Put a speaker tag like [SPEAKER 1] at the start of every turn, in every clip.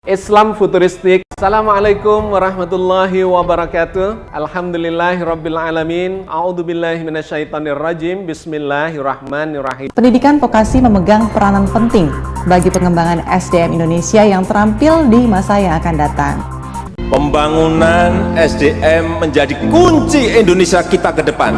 [SPEAKER 1] Islam futuristik. Assalamualaikum warahmatullahi wabarakatuh. Alhamdulillahirrabbilalamin. A'udzubillahi minasyaitonirrajim. Bismillahirrahmanirrahim.
[SPEAKER 2] Pendidikan vokasi memegang peranan penting bagi pengembangan SDM Indonesia yang terampil di masa yang akan datang.
[SPEAKER 3] Pembangunan SDM menjadi kunci Indonesia kita ke depan.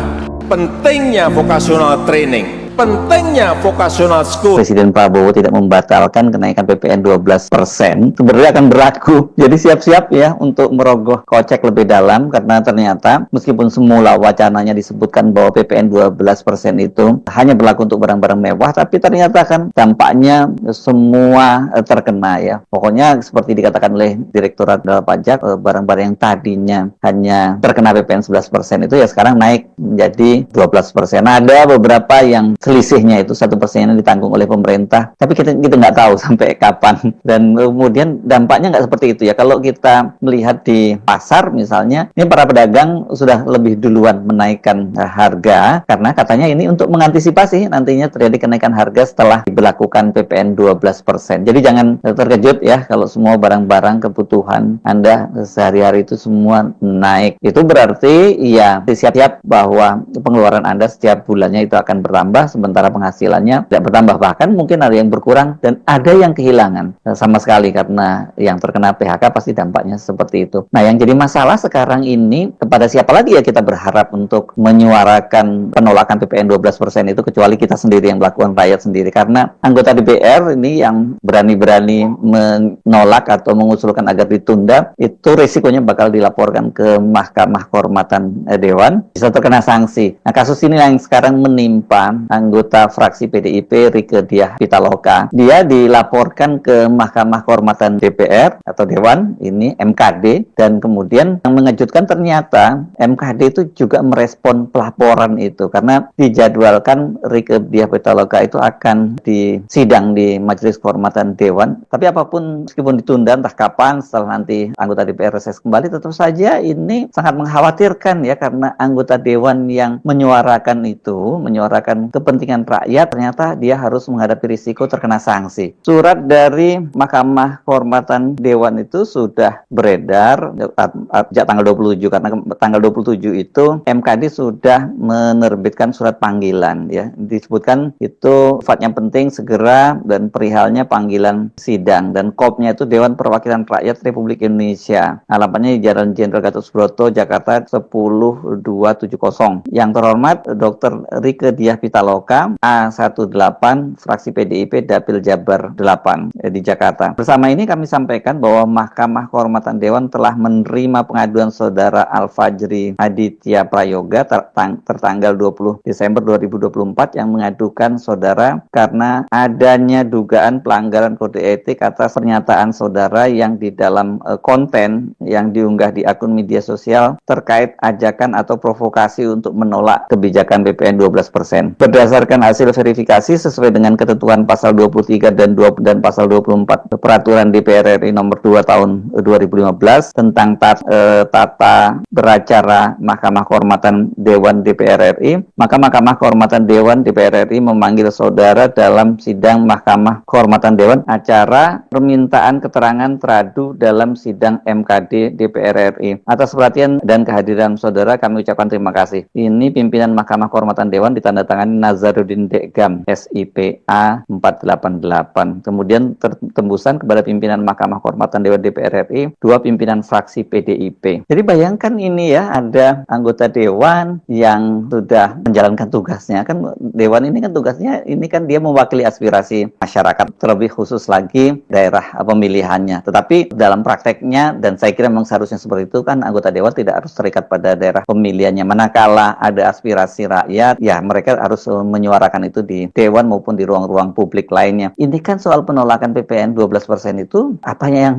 [SPEAKER 3] Pentingnya vocational training, pentingnya vocational school.
[SPEAKER 4] Presiden Prabowo tidak membatalkan kenaikan PPN 12%, sebenarnya akan berlaku. Jadi siap-siap ya untuk merogoh kocek lebih dalam, karena ternyata meskipun semula wacananya disebutkan bahwa PPN 12% itu hanya berlaku untuk barang-barang mewah, tapi ternyata kan dampaknya semua terkena ya. Pokoknya seperti dikatakan oleh Direktorat Jenderal Pajak, barang-barang yang tadinya hanya terkena PPN 11% itu ya sekarang naik menjadi 12%. Ada beberapa yang selisihnya itu 1% yang ditanggung oleh pemerintah, tapi kita nggak tahu sampai kapan, dan kemudian dampaknya nggak seperti itu ya. Kalau kita melihat di pasar misalnya, ini para pedagang sudah lebih duluan menaikkan harga karena katanya ini untuk mengantisipasi nantinya terjadi kenaikan harga setelah diberlakukan PPN 12%. Jadi jangan terkejut ya kalau semua barang-barang kebutuhan Anda sehari-hari itu semua naik. Itu berarti ya siap-siap bahwa pengeluaran Anda setiap bulannya itu akan bertambah, sementara penghasilannya tidak bertambah, bahkan mungkin ada yang berkurang dan ada yang kehilangan sama sekali, karena yang terkena PHK pasti dampaknya seperti itu. Nah, yang jadi masalah sekarang ini, kepada siapa lagi ya kita berharap untuk menyuarakan penolakan PPN 12% itu, kecuali kita sendiri yang melakukan, rakyat sendiri, karena anggota DPR ini yang berani-berani menolak atau mengusulkan agar ditunda, itu risikonya bakal dilaporkan ke Mahkamah Kehormatan Dewan, bisa terkena sanksi. Nah, kasus ini yang sekarang menimpa anggota fraksi PDIP Rieke Diah Pitaloka. Dia dilaporkan ke Mahkamah Kehormatan DPR atau Dewan, ini MKD, dan kemudian yang mengejutkan ternyata MKD itu juga merespon pelaporan itu, karena dijadwalkan Rieke Diah Pitaloka itu akan disidang di Majelis Kehormatan Dewan. Tapi apapun, meskipun ditunda entah kapan, setelah nanti anggota DPR reses kembali, tetap saja ini sangat mengkhawatirkan ya, karena anggota Dewan yang menyuarakan kepentingan rakyat, ternyata dia harus menghadapi risiko terkena sanksi. Surat dari Mahkamah Kehormatan Dewan itu sudah beredar sejak tanggal 27, karena tanggal 27 itu MKD sudah menerbitkan surat panggilan ya. Disebutkan itu sifatnya penting, segera, dan perihalnya panggilan sidang, dan KOP-nya itu Dewan Perwakilan Rakyat Republik Indonesia. Alamatnya di Jalan Jenderal Gatot Subroto, Jakarta 10270. Yang terhormat Dr. Rieke Diah Pitaloka, A18, fraksi PDIP Dapil Jabar 8 di Jakarta. Bersama ini kami sampaikan bahwa Mahkamah Kehormatan Dewan telah menerima pengaduan saudara Al-Fajri Aditya Prayoga tertanggal 20 Desember 2024 yang mengadukan saudara karena adanya dugaan pelanggaran kode etik atas pernyataan saudara yang di dalam konten yang diunggah di akun media sosial terkait ajakan atau provokasi untuk menolak kebijakan PPN 12%. Berdasarkan hasil verifikasi sesuai dengan ketentuan pasal 23 dan pasal 24 Peraturan DPR RI nomor 2 tahun 2015 tentang tata beracara Mahkamah Kehormatan Dewan DPR RI, maka Mahkamah Kehormatan Dewan DPR RI memanggil saudara dalam sidang Mahkamah Kehormatan Dewan acara permintaan keterangan teradu dalam sidang MKD DPR RI. Atas perhatian dan kehadiran saudara kami ucapkan terima kasih. Ini pimpinan Mahkamah Kehormatan Dewan ditandatangani Nazaruddin Dekgam, SIPA 488. Kemudian tembusan kepada pimpinan Mahkamah Kehormatan Dewan DPR RI, 2 pimpinan fraksi PDIP. Jadi bayangkan ini ya, ada anggota Dewan yang sudah menjalankan tugasnya. Kan Dewan ini kan tugasnya, ini kan dia mewakili aspirasi masyarakat, terlebih khusus lagi daerah pemilihannya. Tetapi dalam prakteknya, dan saya kira memang seharusnya seperti itu, kan anggota Dewan tidak harus terikat pada daerah pemilihannya. Manakala ada aspirasi rakyat, ya mereka harus menyuarakan itu di Dewan maupun di ruang-ruang publik lainnya. Ini kan soal penolakan PPN 12% itu, apanya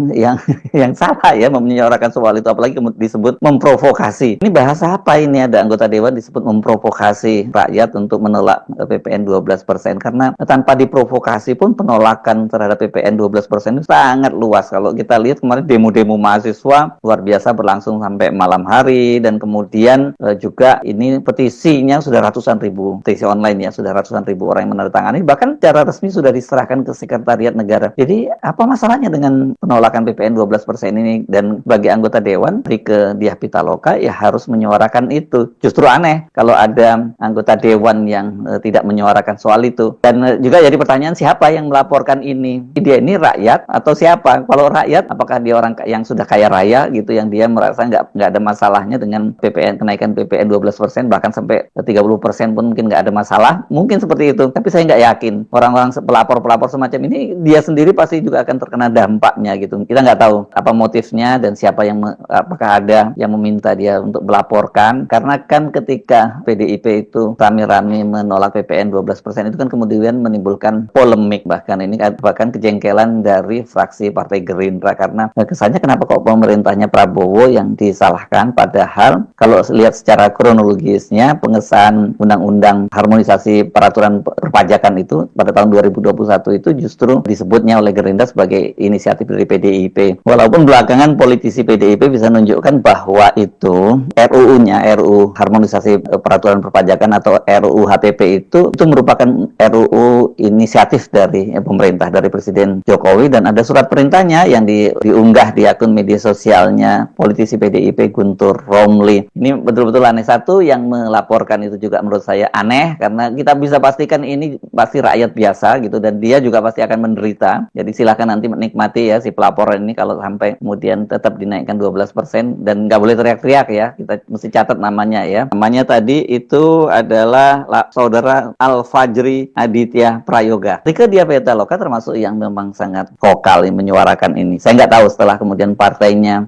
[SPEAKER 4] yang salah ya menyuarakan soal itu, apalagi disebut memprovokasi. Ini bahasa apa ini, ada anggota Dewan disebut memprovokasi rakyat untuk menolak PPN 12%, karena tanpa diprovokasi pun penolakan terhadap PPN 12% itu sangat luas. Kalau kita lihat kemarin demo-demo mahasiswa luar biasa berlangsung sampai malam hari, dan kemudian juga ini petisinya sudah ratusan ribu petisi online ya, sudah ratusan ribu orang yang menandatangani, bahkan secara resmi sudah diserahkan ke Sekretariat Negara. Jadi apa masalahnya dengan penolakan PPN 12% ini? Dan bagi anggota Dewan, Rieke Diah Pitaloka ya harus menyuarakan itu. Justru aneh kalau ada anggota Dewan yang tidak menyuarakan soal itu. Dan juga jadi pertanyaan, siapa yang melaporkan ini? Dia ini rakyat atau siapa? Kalau rakyat, apakah dia orang yang sudah kaya raya gitu, yang dia merasa nggak ada masalahnya dengan kenaikan PPN 12%, bahkan sampai 30% pun mungkin nggak ada masalah, mungkin seperti itu. Tapi saya nggak yakin orang-orang pelapor semacam ini, dia sendiri pasti juga akan terkena dampaknya gitu. Kita nggak tahu apa motifnya dan siapa yang apakah ada yang meminta dia untuk melaporkan. Karena kan ketika PDIP itu rame-rame menolak PPN 12% itu kan kemudian menimbulkan polemik, bahkan kejengkelan dari fraksi Partai Gerindra, karena kesannya kenapa kok pemerintahnya Prabowo yang disalahkan, padahal kalau lihat secara kronologisnya pengesahan undang-undang harmonisasi peraturan perpajakan itu pada tahun 2021 itu justru disebutnya oleh Gerindra sebagai inisiatif dari PDIP. Walaupun belakangan politisi PDIP bisa menunjukkan bahwa itu RUU-nya, RUU harmonisasi peraturan perpajakan atau RUU HPP itu merupakan RUU inisiatif dari pemerintah, dari Presiden Jokowi, dan ada surat perintahnya yang diunggah di akun media sosialnya politisi PDIP Guntur Romli. Ini betul-betul aneh. Satu, yang melaporkan itu juga menurut saya aneh, karena kita bisa pastikan ini pasti rakyat biasa gitu, dan dia juga pasti akan menderita. Jadi silakan nanti menikmati ya si pelapor ini kalau sampai kemudian tetap dinaikkan 12%, dan nggak boleh teriak-teriak ya, kita mesti catat namanya ya. Namanya tadi itu adalah saudara Al-Fajri Aditya Prayoga. Rieke Diah Pitaloka termasuk yang memang sangat vokal menyuarakan ini. Saya nggak tahu setelah kemudian partainya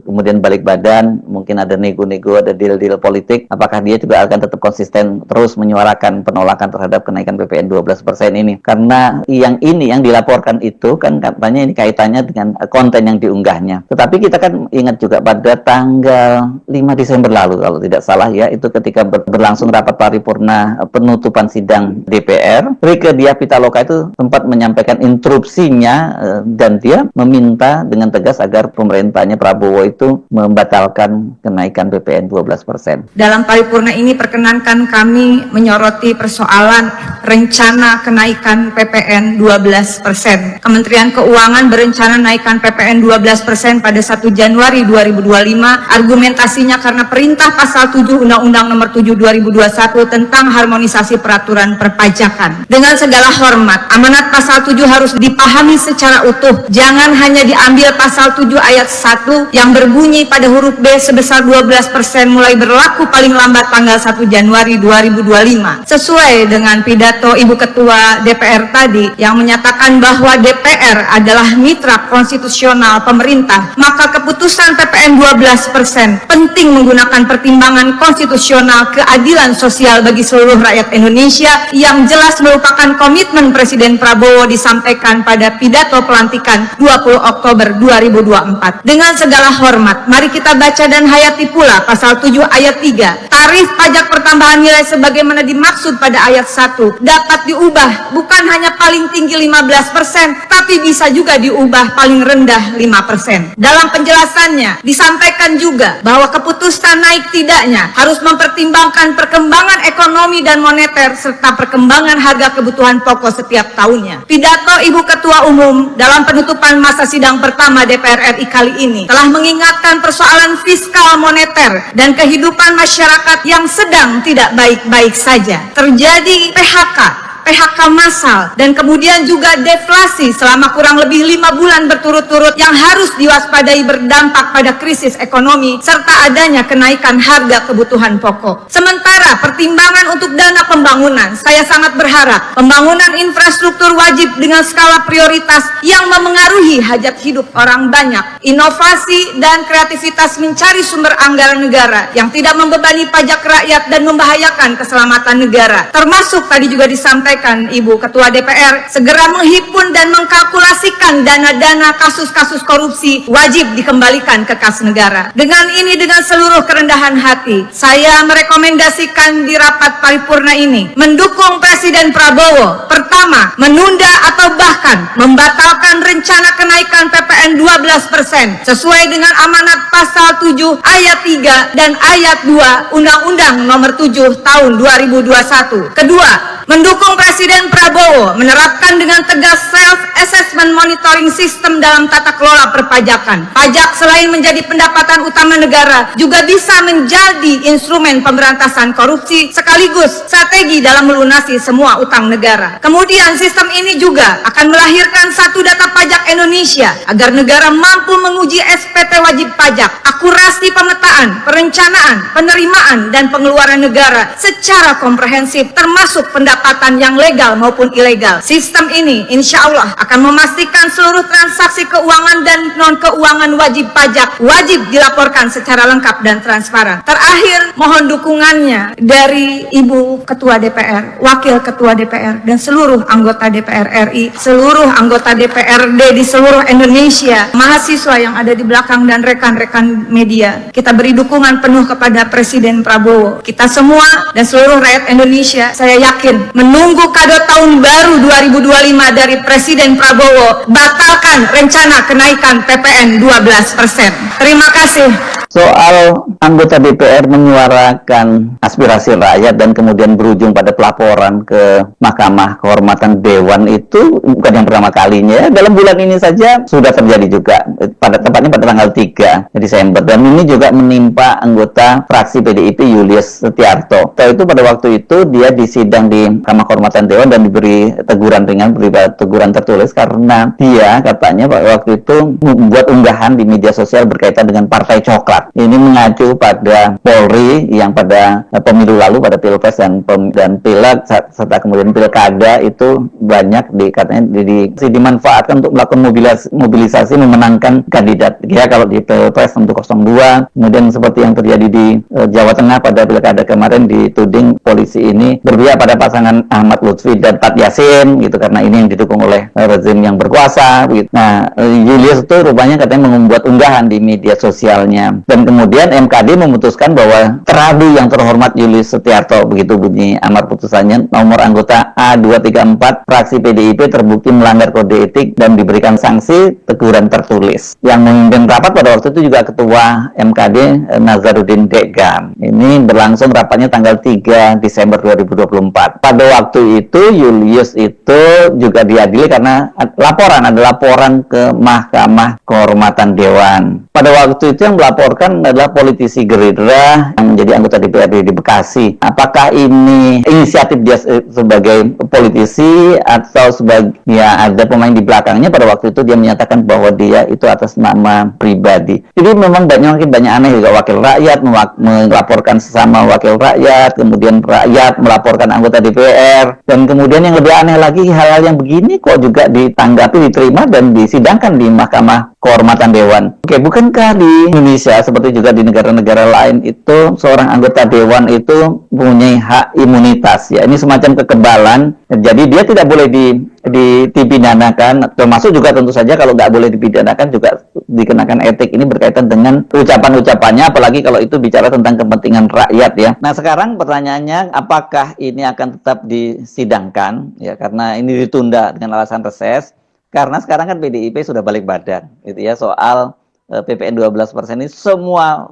[SPEAKER 4] kemudian balik badan, mungkin ada nego-nego, ada deal-deal politik, apakah dia juga akan tetap konsisten terus menyuarakan penolakan terhadap kenaikan PPN 12% ini. Karena yang dilaporkan itu kan katanya ini kaitannya dengan konten yang diunggahnya. Tetapi kita kan ingat juga pada tanggal 5 Desember lalu kalau tidak salah ya, itu ketika berlangsung rapat paripurna penutupan sidang DPR, Rieke Diah Pitaloka itu sempat menyampaikan instruksinya dan dia meminta dengan tegas agar pemerintahnya Prabowo itu membatalkan kenaikan PPN 12%.
[SPEAKER 5] Dalam paripurna ini perkenankan kami menyoroti persoalan rencana kenaikan PPN 12%. Kementerian Keuangan berencana naikkan PPN 12% pada 1 Januari 2025. Argumentasinya karena perintah pasal 7 Undang-Undang Nomor 7 2021 tentang harmonisasi peraturan perpajakan. Dengan segala hormat, amanat pasal 7 harus dipahami secara utuh. Jangan hanya diambil pasal 7 ayat 1 yang berbunyi pada huruf B sebesar 12% mulai berlaku paling lambat tanggal 1 Januari 2025. Sesuai dengan pidato Ibu Ketua DPR tadi yang menyatakan bahwa DPR adalah mitra konstitusional pemerintah, maka keputusan PPN 12% penting menggunakan pertimbangan konstitusional keadilan sosial bagi seluruh rakyat Indonesia yang jelas merupakan komitmen Presiden Prabowo disampaikan pada pidato pelantikan 20 Oktober 2024. Dengan segala hormat, mari kita baca dan hayati pula pasal 7 ayat 3. Tarif pajak pertambahan nilai sebagaimana dimaksud pada ayat 1 dapat diubah bukan hanya paling tinggi 15%, tapi bisa juga diubah paling rendah 5%. Dalam penjelasannya disampaikan juga bahwa keputusan naik tidaknya harus mempertimbangkan perkembangan ekonomi dan moneter serta perkembangan harga kebutuhan pokok setiap tahunnya. Pidato Ibu Ketua Umum dalam penutupan masa sidang pertama DPR RI kali ini telah mengingatkan persoalan fiskal moneter dan kehidupan masyarakat yang sedang tidak baik-baik saja. Terjadi PHK massal dan kemudian juga deflasi selama kurang lebih 5 bulan berturut-turut yang harus diwaspadai berdampak pada krisis ekonomi serta adanya kenaikan harga kebutuhan pokok. Sementara pertimbangan untuk dana pembangunan, saya sangat berharap pembangunan infrastruktur wajib dengan skala prioritas yang memengaruhi hajat hidup orang banyak, inovasi dan kreativitas mencari sumber anggaran negara yang tidak membebani pajak rakyat dan membahayakan keselamatan negara, termasuk tadi juga disampaikan sampaikan Ibu Ketua DPR segera menghimpun dan mengkalkulasikan dana-dana kasus-kasus korupsi wajib dikembalikan ke kas negara. Dengan ini, dengan seluruh kerendahan hati, saya merekomendasikan di rapat paripurna ini mendukung Presiden Prabowo. Pertama, menunda atau bahkan membatalkan rencana kenaikan PPN 12% sesuai dengan amanat pasal 7 ayat 3 dan ayat 2 Undang-Undang Nomor 7 Tahun 2021. Kedua, mendukung Presiden Prabowo menerapkan dengan tegas self-assessment monitoring system dalam tata kelola perpajakan. Pajak selain menjadi pendapatan utama negara, juga bisa menjadi instrumen pemberantasan korupsi sekaligus strategi dalam melunasi semua utang negara. Kemudian sistem ini juga akan melahirkan satu data pajak Indonesia agar negara mampu menguji SPT wajib pajak, akurasi pemetaan, perencanaan, penerimaan, dan pengeluaran negara secara komprehensif termasuk pendapatan yang legal maupun ilegal. Sistem ini insya Allah akan memastikan seluruh transaksi keuangan dan non-keuangan wajib pajak wajib dilaporkan secara lengkap dan transparan. Terakhir, mohon dukungannya dari Ibu Ketua DPR, Wakil Ketua DPR, dan seluruh anggota DPR RI, seluruh anggota DPRD di seluruh Indonesia, mahasiswa yang ada di belakang, dan rekan-rekan media. Kita beri dukungan penuh kepada Presiden Prabowo. Kita semua dan seluruh rakyat Indonesia, saya yakin, menunggu kado tahun baru 2025 dari Presiden Prabowo, batalkan rencana kenaikan PPN 12%. Terima kasih.
[SPEAKER 4] Soal anggota DPR menyuarakan aspirasi rakyat dan kemudian berujung pada pelaporan ke Mahkamah Kehormatan Dewan itu bukan yang pertama kalinya. Dalam bulan ini saja sudah terjadi juga, tepatnya pada tanggal 3 Desember. Dan ini juga menimpa anggota fraksi PDIP Julius Setiarto. Itu pada waktu itu dia disidang di Mahkamah Kehormatan Dewan dan diberi teguran ringan, teguran tertulis karena dia katanya pada waktu itu membuat unggahan di media sosial berkaitan dengan Partai Coklat. Ini mengacu pada Polri yang pada pemilu lalu, pada Pilpres dan Pileg serta kemudian Pilkada itu banyak dimanfaatkan untuk melakukan mobilisasi memenangkan kandidat. Ya kalau di Pilpres tentu 02, kemudian seperti yang terjadi di Jawa Tengah pada Pilkada kemarin dituding polisi ini berpihak pada pasangan Ahmad Lutfi dan Tat Yasin gitu karena ini yang didukung oleh rezim yang berkuasa gitu. Nah, Julius itu rupanya katanya membuat unggahan di media sosialnya. Dan kemudian MKD memutuskan bahwa teradu yang terhormat Julius Setiarto, begitu bunyi amar putusannya, nomor anggota A234 fraksi PDIP terbukti melanggar kode etik dan diberikan sanksi teguran tertulis. Yang memimpin rapat pada waktu itu juga Ketua MKD Nazarudin Degam. Ini berlangsung rapatnya tanggal 3 Desember 2024. Pada waktu itu Julius itu juga diadili karena ada laporan ke Mahkamah Kehormatan Dewan. Pada waktu itu yang melaporkan adalah politisi Gerindra yang menjadi anggota DPRD di Bekasi. Apakah ini inisiatif dia sebagai politisi atau sebagai ada pemain di belakangnya? Pada waktu itu dia menyatakan bahwa dia itu atas nama pribadi. Jadi memang makin banyak aneh juga, wakil rakyat melaporkan sesama wakil rakyat, kemudian rakyat melaporkan anggota DPR, dan kemudian yang lebih aneh lagi hal-hal yang begini kok juga ditanggapi, diterima dan disidangkan di Mahkamah Kehormatan Dewan. Oke, bukankah di Indonesia seperti juga di negara-negara lain itu seorang anggota dewan itu mempunyai hak imunitas ya? Ini semacam kekebalan. Jadi dia tidak boleh dipidanakan, termasuk juga tentu saja kalau nggak boleh dipidanakan juga dikenakan etik. Ini berkaitan dengan ucapan-ucapannya, apalagi kalau itu bicara tentang kepentingan rakyat ya. Nah sekarang pertanyaannya, apakah ini akan tetap disidangkan ya? Karena ini ditunda dengan alasan reses. Karena sekarang kan PDIP sudah balik badan, gitu ya, soal PPN 12% ini semua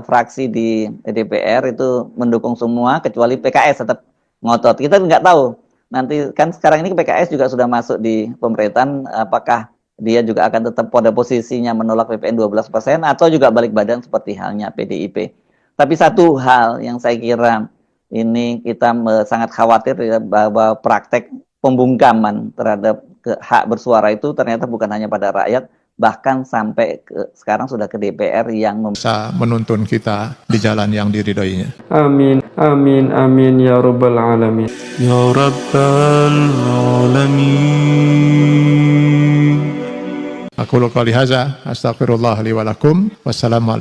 [SPEAKER 4] fraksi di DPR itu mendukung semua, kecuali PKS tetap ngotot. Kita nggak tahu, nanti kan sekarang ini PKS juga sudah masuk di pemerintahan, apakah dia juga akan tetap pada posisinya menolak PPN 12% atau juga balik badan seperti halnya PDIP. Tapi satu hal yang saya kira ini kita sangat khawatir ya, bahwa praktek pembungkaman terhadap hak bersuara itu ternyata bukan hanya pada rakyat, bahkan sampai sekarang sudah ke DPR yang
[SPEAKER 6] bisa menuntun kita di jalan yang diridhoinya.
[SPEAKER 7] Amin, amin, amin ya rabbal alamin.
[SPEAKER 8] Ya rabbal alamin.
[SPEAKER 6] Aku qouli hadza, astaghfirullah li wa lakum. Wassalamualaikum.